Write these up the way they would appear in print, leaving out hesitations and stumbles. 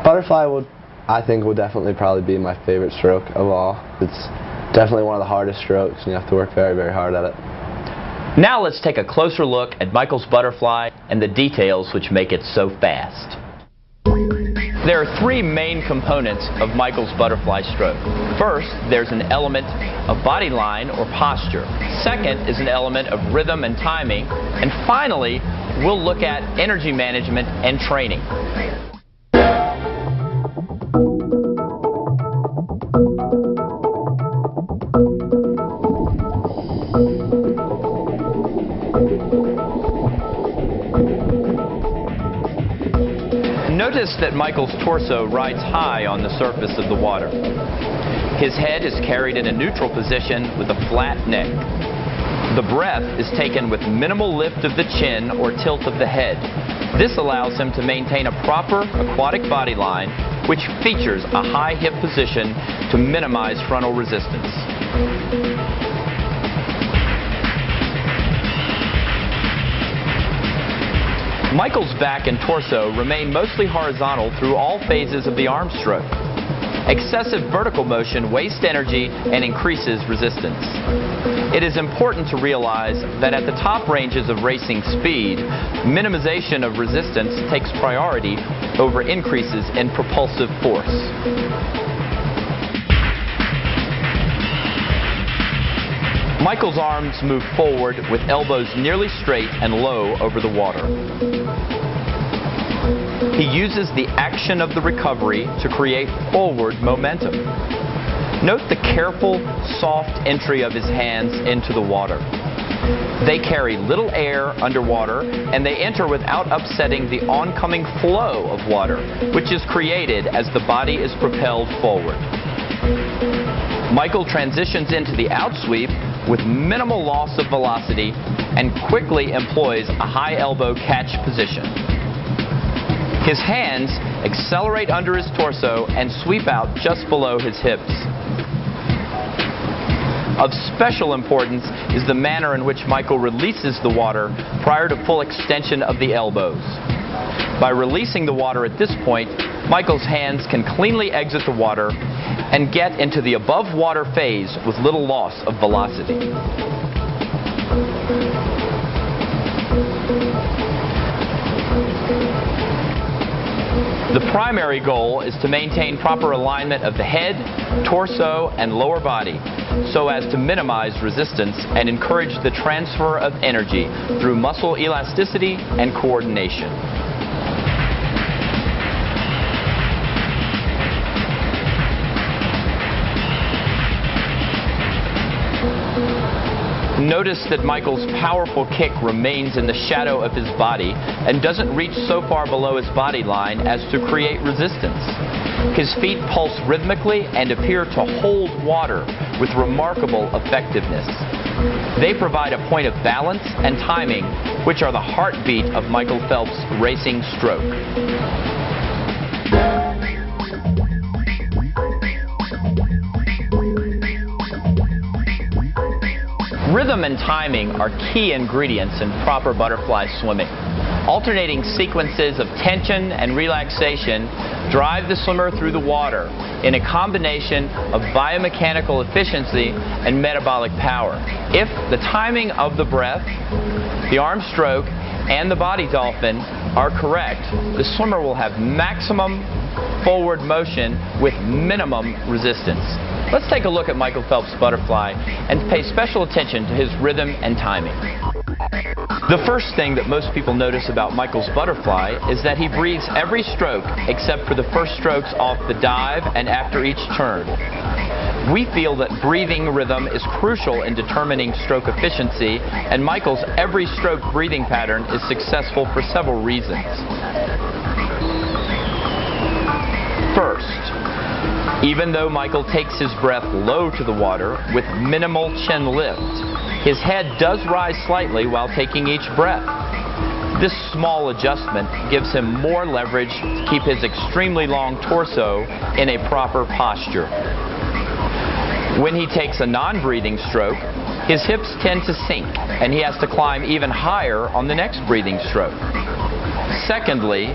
Butterfly I think would definitely probably be my favorite stroke of all. It's definitely one of the hardest strokes, and you have to work very, very hard at it. Now let's take a closer look at Michael's butterfly and the details which make it so fast. There are three main components of Michael's butterfly stroke. First, there's an element of body line or posture. Second is an element of rhythm and timing. And finally, we'll look at energy management and training. Notice that Michael's torso rides high on the surface of the water. His head is carried in a neutral position with a flat neck. The breath is taken with minimal lift of the chin or tilt of the head. This allows him to maintain a proper aquatic body line, which features a high hip position to minimize frontal resistance. Michael's back and torso remain mostly horizontal through all phases of the arm stroke. Excessive vertical motion wastes energy and increases resistance. It is important to realize that at the top ranges of racing speed, minimization of resistance takes priority over increases in propulsive force. Michael's arms move forward with elbows nearly straight and low over the water. He uses the action of the recovery to create forward momentum. Note the careful, soft entry of his hands into the water. They carry little air underwater, and they enter without upsetting the oncoming flow of water, which is created as the body is propelled forward. Michael transitions into the outsweep with minimal loss of velocity and quickly employs a high elbow catch position. His hands accelerate under his torso and sweep out just below his hips. Of special importance is the manner in which Michael releases the water prior to full extension of the elbows. By releasing the water at this point, Michael's hands can cleanly exit the water and get into the above water phase with little loss of velocity. The primary goal is to maintain proper alignment of the head, torso, and lower body so as to minimize resistance and encourage the transfer of energy through muscle elasticity and coordination. Notice that Michael's powerful kick remains in the shadow of his body and doesn't reach so far below his body line as to create resistance. His feet pulse rhythmically and appear to hold water with remarkable effectiveness. They provide a point of balance and timing, which are the heartbeat of Michael Phelps' racing stroke. Rhythm and timing are key ingredients in proper butterfly swimming. Alternating sequences of tension and relaxation drive the swimmer through the water in a combination of biomechanical efficiency and metabolic power. If the timing of the breath, the arm stroke, and the body dolphin are correct, the swimmer will have maximum forward motion with minimum resistance. Let's take a look at Michael Phelps' butterfly and pay special attention to his rhythm and timing. The first thing that most people notice about Michael's butterfly is that he breathes every stroke except for the first strokes off the dive and after each turn. We feel that breathing rhythm is crucial in determining stroke efficiency, and Michael's every stroke breathing pattern is successful for several reasons. First, even though Michael takes his breath low to the water with minimal chin lift, his head does rise slightly while taking each breath. This small adjustment gives him more leverage to keep his extremely long torso in a proper posture. When he takes a non-breathing stroke, his hips tend to sink, and he has to climb even higher on the next breathing stroke. Secondly,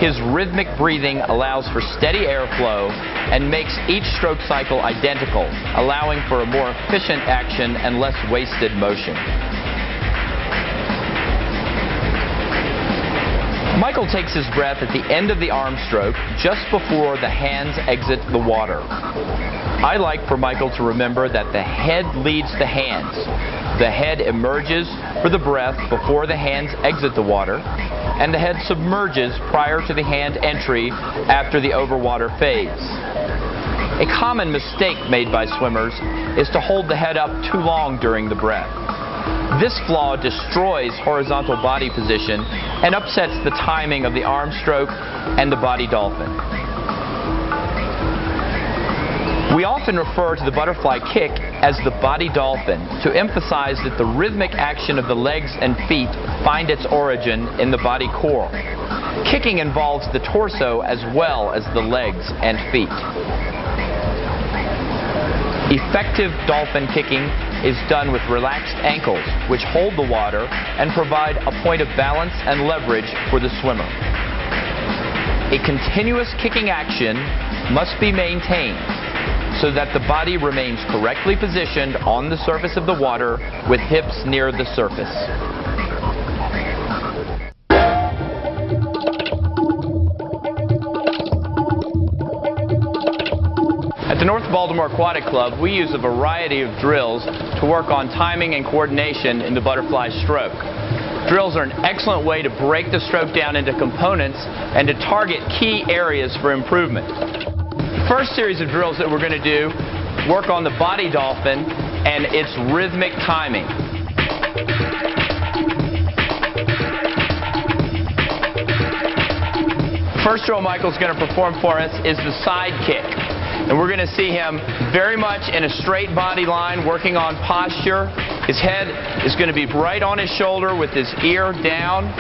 His rhythmic breathing allows for steady airflow and makes each stroke cycle identical, allowing for a more efficient action and less wasted motion. Michael takes his breath at the end of the arm stroke just before the hands exit the water. I like for Michael to remember that the head leads the hands. The head emerges for the breath before the hands exit the water, and the head submerges prior to the hand entry after the overwater phase. A common mistake made by swimmers is to hold the head up too long during the breath. This flaw destroys horizontal body position and upsets the timing of the arm stroke and the body dolphin. We often refer to the butterfly kick as the body dolphin to emphasize that the rhythmic action of the legs and feet find its origin in the body core. Kicking involves the torso as well as the legs and feet. Effective dolphin kicking is done with relaxed ankles, which hold the water and provide a point of balance and leverage for the swimmer. A continuous kicking action must be maintained so that the body remains correctly positioned on the surface of the water with hips near the surface. At the North Baltimore Aquatic Club, we use a variety of drills to work on timing and coordination in the butterfly stroke. Drills are an excellent way to break the stroke down into components and to target key areas for improvement. The first series of drills that we're going to do work on the body dolphin and its rhythmic timing. The first drill Michael's going to perform for us is the side kick. And we're going to see him very much in a straight body line, working on posture. His head is going to be right on his shoulder with his ear down,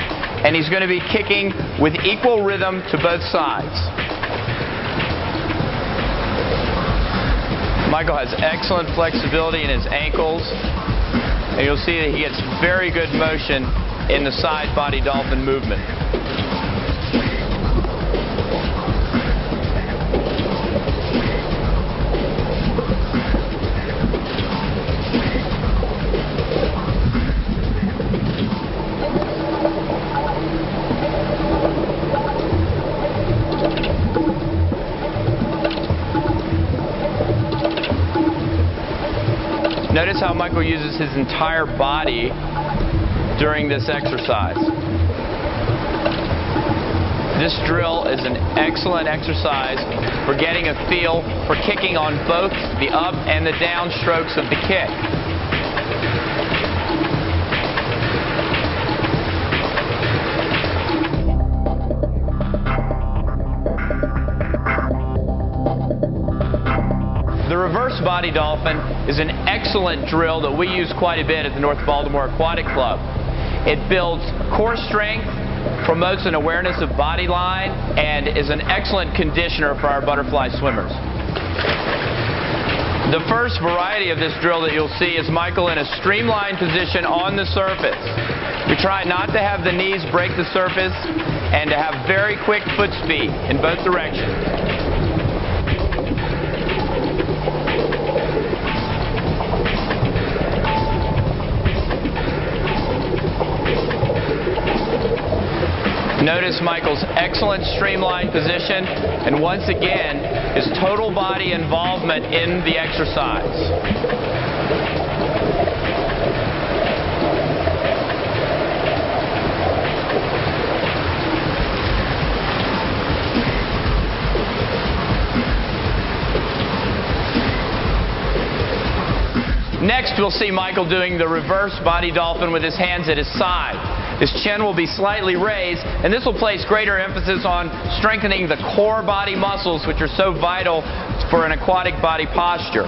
and he's going to be kicking with equal rhythm to both sides. Michael has excellent flexibility in his ankles, and you'll see that he gets very good motion in the side body dolphin movement. Notice how Michael uses his entire body during this exercise. This drill is an excellent exercise for getting a feel for kicking on both the up and the down strokes of the kick. The reverse body dolphin is an excellent drill that we use quite a bit at the North Baltimore Aquatic Club. It builds core strength, promotes an awareness of body line, and is an excellent conditioner for our butterfly swimmers. The first variety of this drill that you'll see is Michael in a streamlined position on the surface. We try not to have the knees break the surface and to have very quick foot speed in both directions. Notice Michael's excellent streamlined position, and once again, his total body involvement in the exercise. Next, we'll see Michael doing the reverse body dolphin with his hands at his side. His chin will be slightly raised, and this will place greater emphasis on strengthening the core body muscles, which are so vital for an aquatic body posture.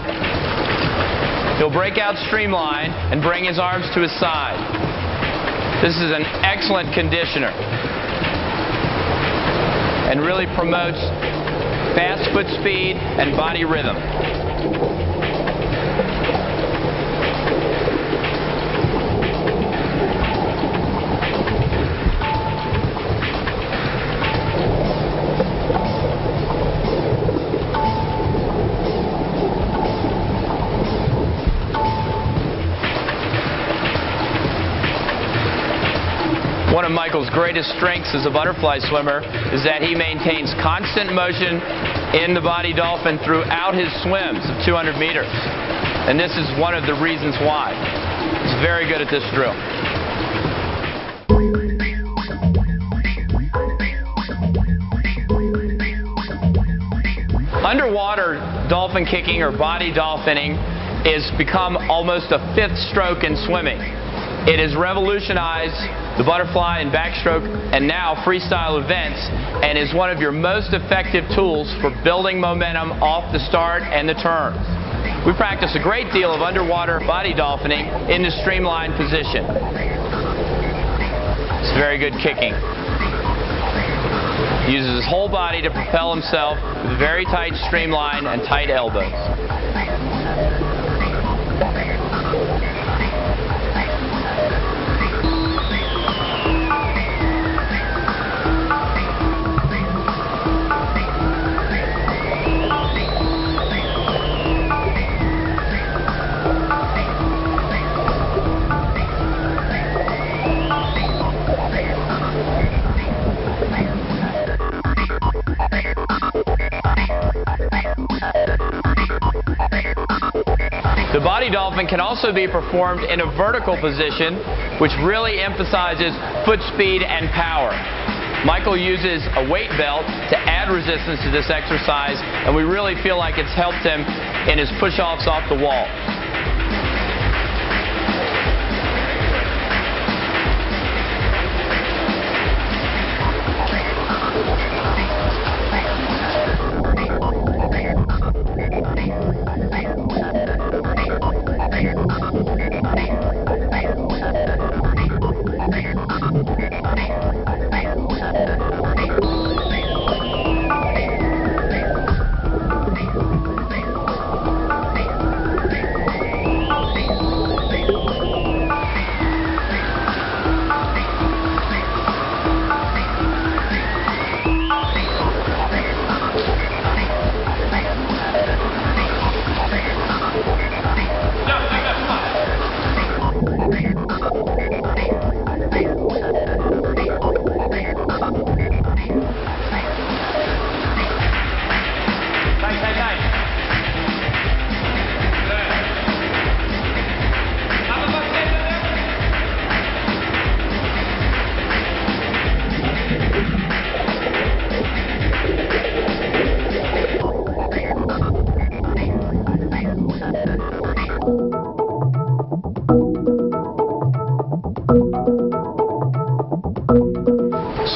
He'll break out streamline and bring his arms to his side. This is an excellent conditioner and really promotes fast foot speed and body rhythm. One of Michael's greatest strengths as a butterfly swimmer is that he maintains constant motion in the body dolphin throughout his swims of 200 meters. And this is one of the reasons why. He's very good at this drill. Underwater dolphin kicking or body dolphining has become almost a fifth stroke in swimming. It has revolutionized the butterfly and backstroke and now freestyle events and is one of your most effective tools for building momentum off the start and the turns. We practice a great deal of underwater body dolphining in the streamlined position. It's very good kicking. He uses his whole body to propel himself with very tight streamline and tight elbows. The body dolphin can also be performed in a vertical position, which really emphasizes foot speed and power. Michael uses a weight belt to add resistance to this exercise, and we really feel like it's helped him in his push-offs off the wall.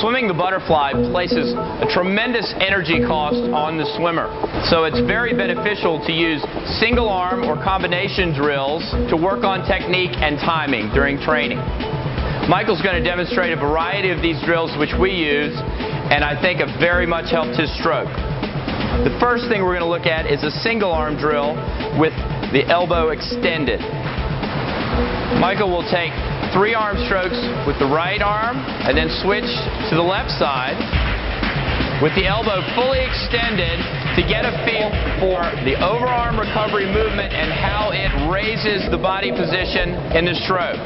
Swimming the butterfly places a tremendous energy cost on the swimmer. So it's very beneficial to use single arm or combination drills to work on technique and timing during training. Michael's going to demonstrate a variety of these drills which we use, and I think have very much helped his stroke. The first thing we're going to look at is a single arm drill with the elbow extended. Michael will take 3 arm strokes with the right arm and then switch to the left side with the elbow fully extended to get a feel for the overarm recovery movement and how it raises the body position in the stroke.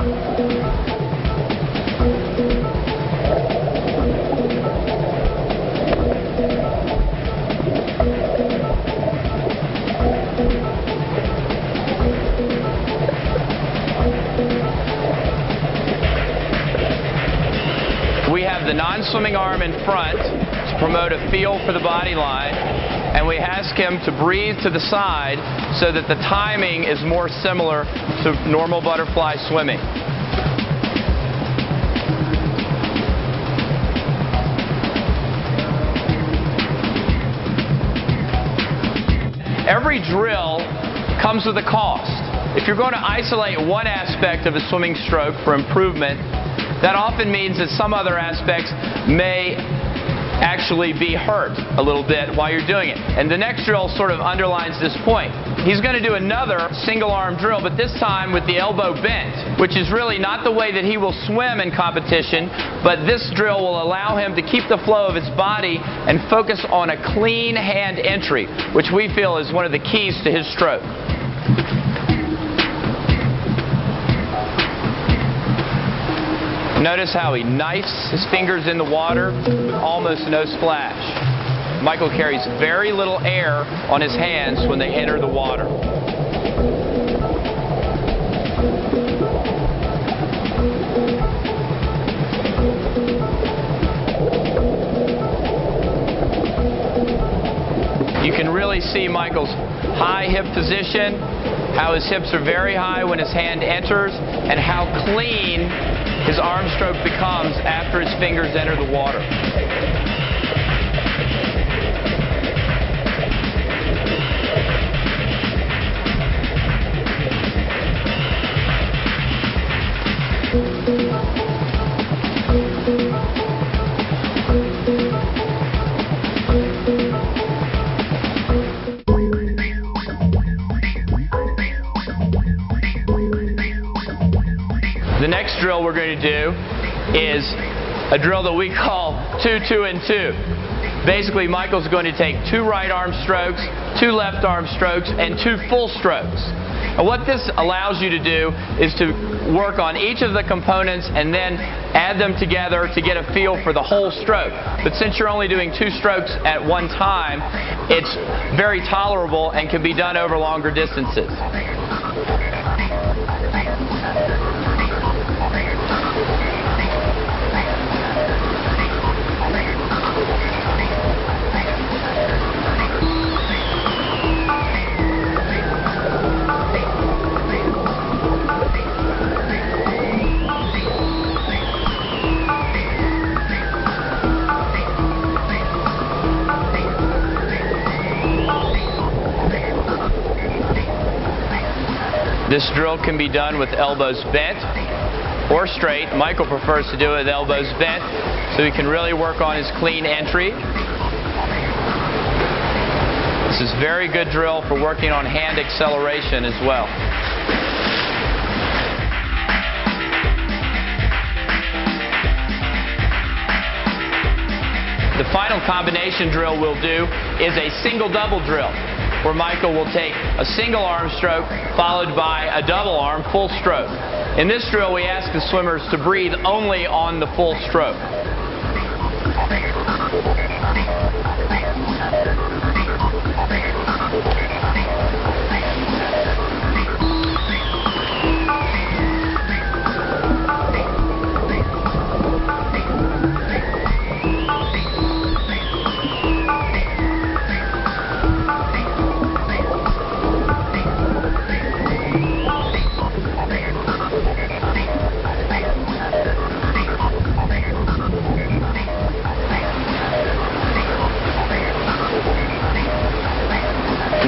We have the non-swimming arm in front to promote a feel for the body line, and we ask him to breathe to the side so that the timing is more similar to normal butterfly swimming. Every drill comes with a cost. If you're going to isolate one aspect of a swimming stroke for improvement, that often means that some other aspects may actually be hurt a little bit while you're doing it. And the next drill sort of underlines this point. He's going to do another single arm drill, but this time with the elbow bent, which is really not the way that he will swim in competition, but this drill will allow him to keep the flow of his body and focus on a clean hand entry, which we feel is one of the keys to his stroke. Notice how he knifes his fingers in the water with almost no splash. Michael carries very little air on his hands when they enter the water. You can really see Michael's high hip position, how his hips are very high when his hand enters, and how clean his arm stroke becomes after his fingers enter the water. The next drill we're going to do is a drill that we call 2, 2, and 2. Basically, Michael's going to take 2 right arm strokes, 2 left arm strokes, and 2 full strokes. And what this allows you to do is to work on each of the components and then add them together to get a feel for the whole stroke. But since you're only doing 2 strokes at one time, it's very tolerable and can be done over longer distances. This drill can be done with elbows bent or straight. Michael prefers to do it with elbows bent so he can really work on his clean entry. This is a very good drill for working on hand acceleration as well. The final combination drill we'll do is a single-double drill, where Michael will take a single arm stroke followed by a double arm full stroke. In this drill, we ask the swimmers to breathe only on the full stroke.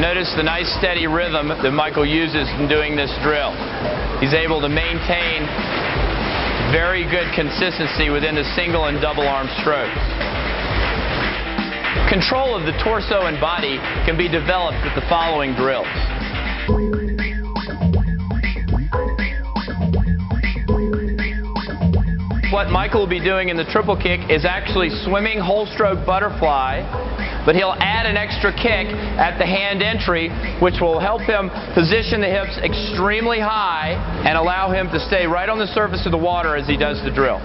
Notice the nice steady rhythm that Michael uses in doing this drill. He's able to maintain very good consistency within the single and double arm strokes. Control of the torso and body can be developed with the following drills. What Michael will be doing in the triple kick is actually swimming whole stroke butterfly, but he'll add an extra kick at the hand entry, which will help him position the hips extremely high and allow him to stay right on the surface of the water as he does the drill.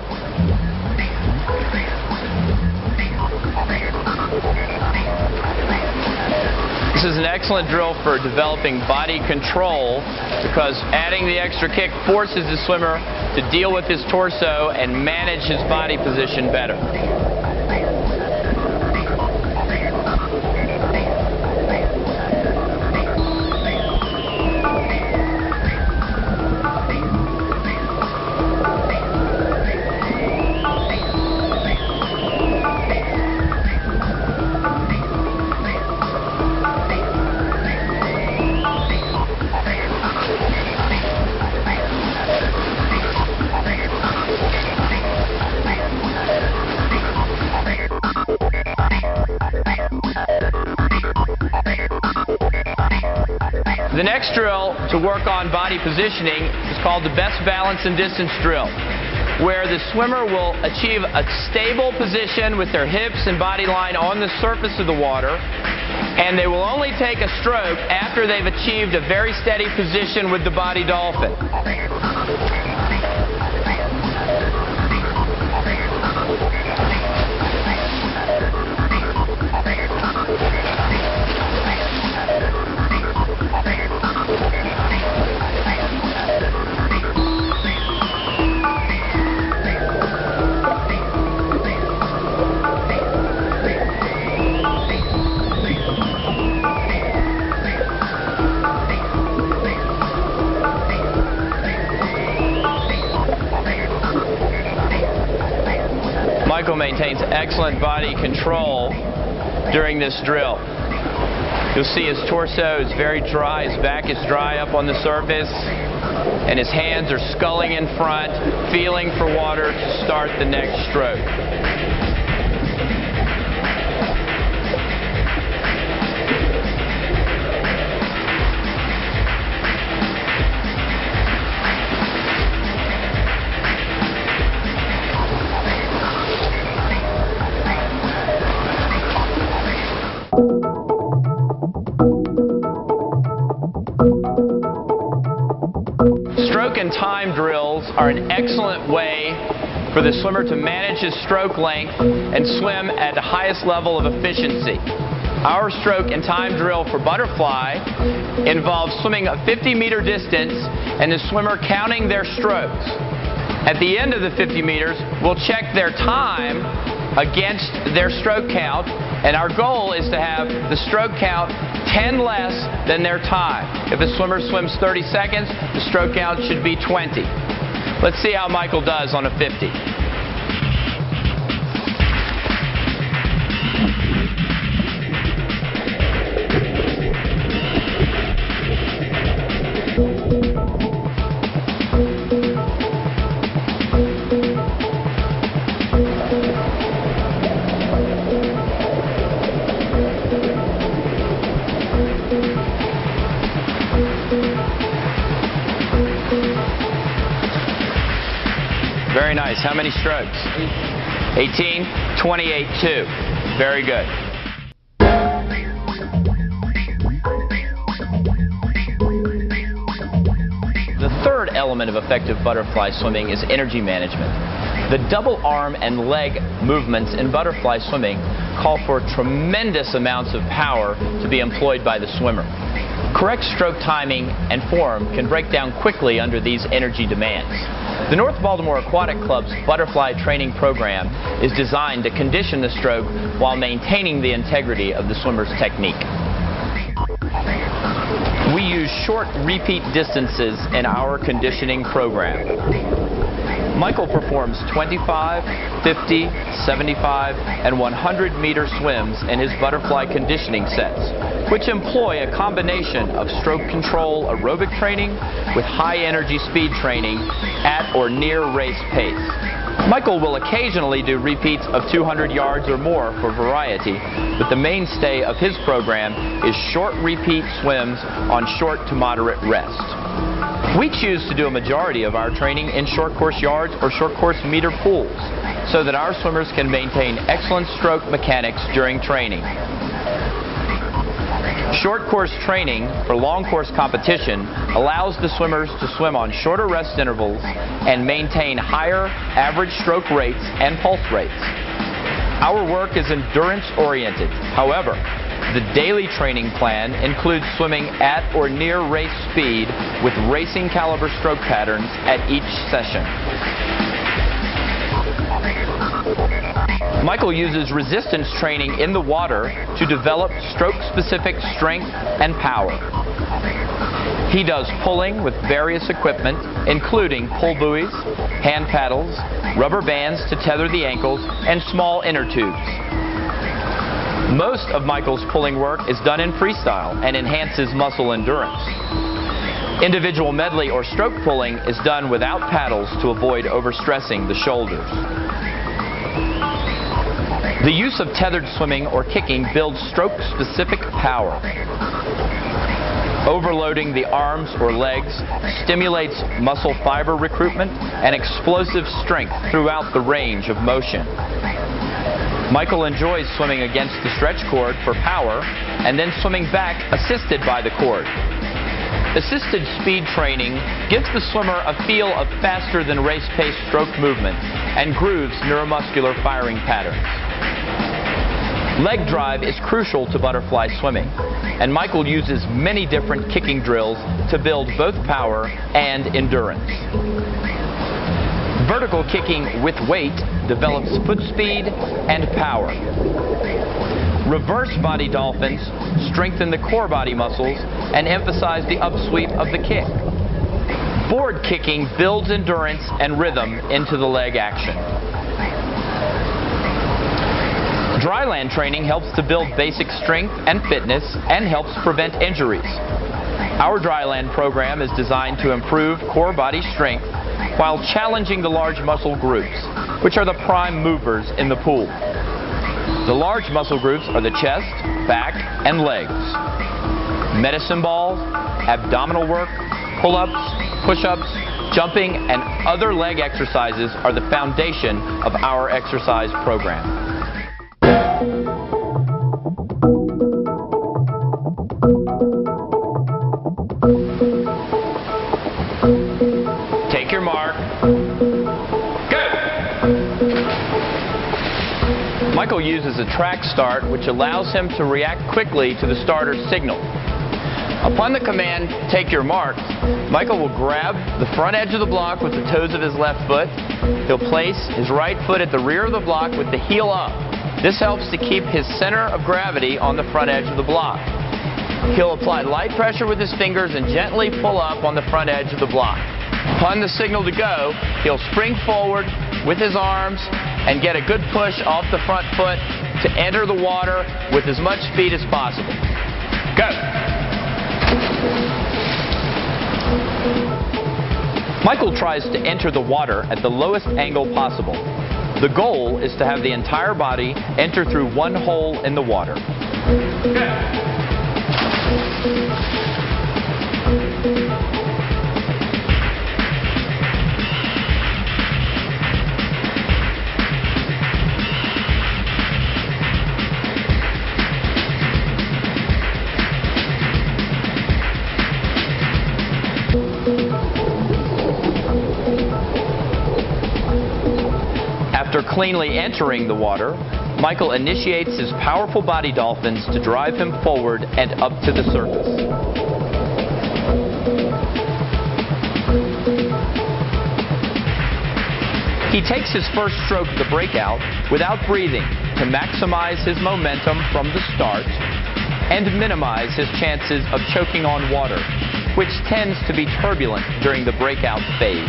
This is an excellent drill for developing body control because adding the extra kick forces the swimmer to deal with his torso and manage his body position better. The next drill to work on body positioning is called the best balance and distance drill, where the swimmer will achieve a stable position with their hips and body line on the surface of the water, and they will only take a stroke after they've achieved a very steady position with the body dolphin. maintains excellent body control during this drill. You'll see his torso is very dry, his back is dry up on the surface, and his hands are sculling in front, feeling for water to start the next stroke. Stroke and time drills are an excellent way for the swimmer to manage his stroke length and swim at the highest level of efficiency. Our stroke and time drill for butterfly involves swimming a 50-meter distance and the swimmer counting their strokes. At the end of the 50 meters, we'll check their time against their stroke count, and our goal is to have the stroke count 10 less than their time. If a swimmer swims 30 seconds, the stroke count should be 20. Let's see how Michael does on a 50. Very nice. How many strokes? 18, 28, 2. Very good. The third element of effective butterfly swimming is energy management. The double arm and leg movements in butterfly swimming call for tremendous amounts of power to be employed by the swimmer. Correct stroke timing and form can break down quickly under these energy demands. The North Baltimore Aquatic Club's butterfly training program is designed to condition the stroke while maintaining the integrity of the swimmer's technique. We use short repeat distances in our conditioning program. Michael performs 25, 50, 75, and 100-meter swims in his butterfly conditioning sets, which employ a combination of stroke control aerobic training with high-energy speed training at or near race pace. Michael will occasionally do repeats of 200 yards or more for variety, but the mainstay of his program is short repeat swims on short to moderate rest. We choose to do a majority of our training in short course yards or short course meter pools so that our swimmers can maintain excellent stroke mechanics during training. Short course training for long course competition allows the swimmers to swim on shorter rest intervals and maintain higher average stroke rates and pulse rates. Our work is endurance oriented. However, the daily training plan includes swimming at or near race speed with racing caliber stroke patterns at each session. Michael uses resistance training in the water to develop stroke-specific strength and power. He does pulling with various equipment, including pull buoys, hand paddles, rubber bands to tether the ankles, and small inner tubes. Most of Michael's pulling work is done in freestyle and enhances muscle endurance. Individual medley or stroke pulling is done without paddles to avoid overstressing the shoulders. The use of tethered swimming or kicking builds stroke-specific power. Overloading the arms or legs stimulates muscle fiber recruitment and explosive strength throughout the range of motion. Michael enjoys swimming against the stretch cord for power and then swimming back assisted by the cord. Assisted speed training gives the swimmer a feel of faster than race-paced stroke movement and grooves neuromuscular firing patterns. Leg drive is crucial to butterfly swimming, and Michael uses many different kicking drills to build both power and endurance. Vertical kicking with weight develops foot speed and power. Reverse body dolphins strengthen the core body muscles and emphasize the upsweep of the kick. Board kicking builds endurance and rhythm into the leg action. Dryland training helps to build basic strength and fitness and helps prevent injuries. Our Dryland program is designed to improve core body strength while challenging the large muscle groups, which are the prime movers in the pool. The large muscle groups are the chest, back, and legs. Medicine balls, abdominal work, pull-ups, push-ups, jumping, and other leg exercises are the foundation of our exercise program. Take your mark. Go! Michael uses a track start, which allows him to react quickly to the starter's signal. Upon the command, take your mark, Michael will grab the front edge of the block with the toes of his left foot. He'll place his right foot at the rear of the block with the heel up. This helps to keep his center of gravity on the front edge of the block. He'll apply light pressure with his fingers and gently pull up on the front edge of the block. Upon the signal to go, he'll spring forward with his arms and get a good push off the front foot to enter the water with as much speed as possible. Go! Michael tries to enter the water at the lowest angle possible. The goal is to have the entire body enter through one hole in the water. After cleanly entering the water, Michael initiates his powerful body dolphins to drive him forward and up to the surface. He takes his first stroke of the breakout without breathing to maximize his momentum from the start and minimize his chances of choking on water, which tends to be turbulent during the breakout phase.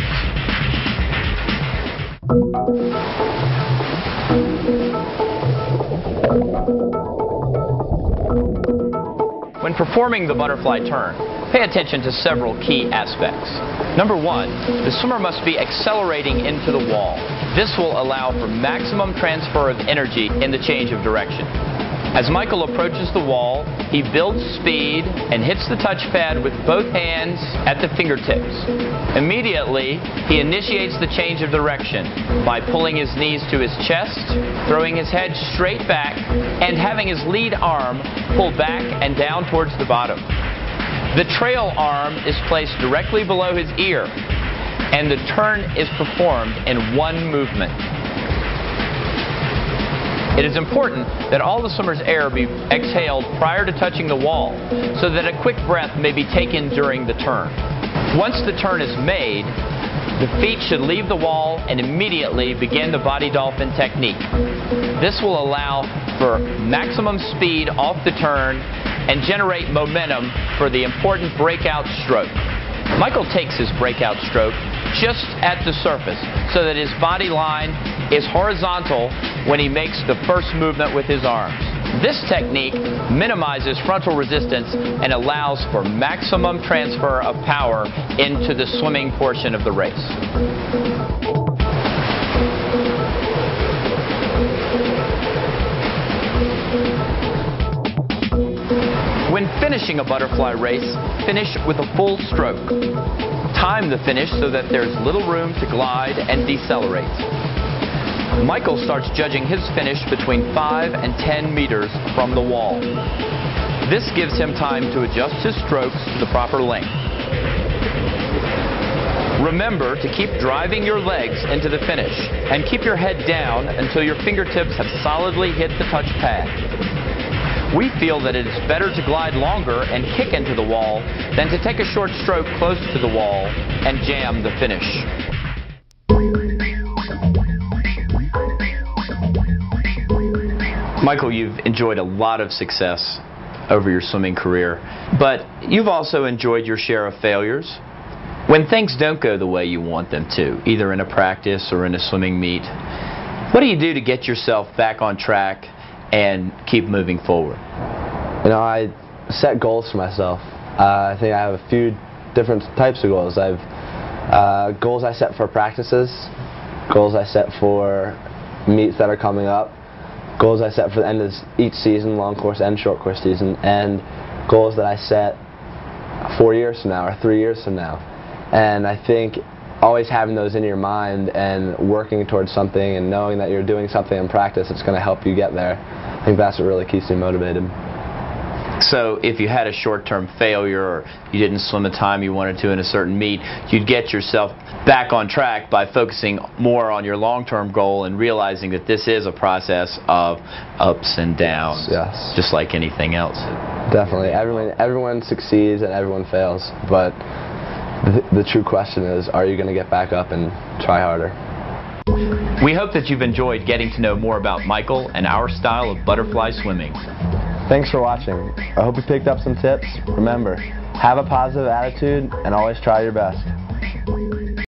When performing the butterfly turn, pay attention to several key aspects. Number one, the swimmer must be accelerating into the wall. This will allow for maximum transfer of energy in the change of direction. As Michael approaches the wall, he builds speed and hits the touch pad with both hands at the fingertips. Immediately, he initiates the change of direction by pulling his knees to his chest, throwing his head straight back, and having his lead arm pull back and down towards the bottom. The trail arm is placed directly below his ear, and the turn is performed in one movement. It is important that all the swimmer's air be exhaled prior to touching the wall, so that a quick breath may be taken during the turn. Once the turn is made, the feet should leave the wall and immediately begin the body dolphin technique. This will allow for maximum speed off the turn and generate momentum for the important breakout stroke. Michael takes his breakout stroke just at the surface so that his body line is horizontal when he makes the first movement with his arms. This technique minimizes frontal resistance and allows for maximum transfer of power into the swimming portion of the race. When finishing a butterfly race, finish with a full stroke. Time the finish so that there's little room to glide and decelerate. Michael starts judging his finish between 5 and 10 meters from the wall. This gives him time to adjust his strokes to the proper length. Remember to keep driving your legs into the finish and keep your head down until your fingertips have solidly hit the touch pad. We feel that it is better to glide longer and kick into the wall than to take a short stroke close to the wall and jam the finish. Michael, you've enjoyed a lot of success over your swimming career, but you've also enjoyed your share of failures. When things don't go the way you want them to, either in a practice or in a swimming meet, what do you do to get yourself back on track and keep moving forward? You know, I set goals for myself. I think I have a few different types of goals. I have goals I set for practices, goals I set for meets that are coming up, goals I set for the end of each season, long course and short course season, and goals that I set 4 years from now or 3 years from now. And I think always having those in your mind and working towards something and knowing that you're doing something in practice that's going to help you get there, I think that's what really keeps me motivated. So if you had a short-term failure or you didn't swim the time you wanted to in a certain meet, you'd get yourself back on track by focusing more on your long-term goal and realizing that this is a process of ups and downs, yes, just like anything else. Definitely. Everyone succeeds and everyone fails, but the true question is, are you going to get back up and try harder? We hope that you've enjoyed getting to know more about Michael and our style of butterfly swimming. Thanks for watching. I hope you picked up some tips. Remember, have a positive attitude and always try your best.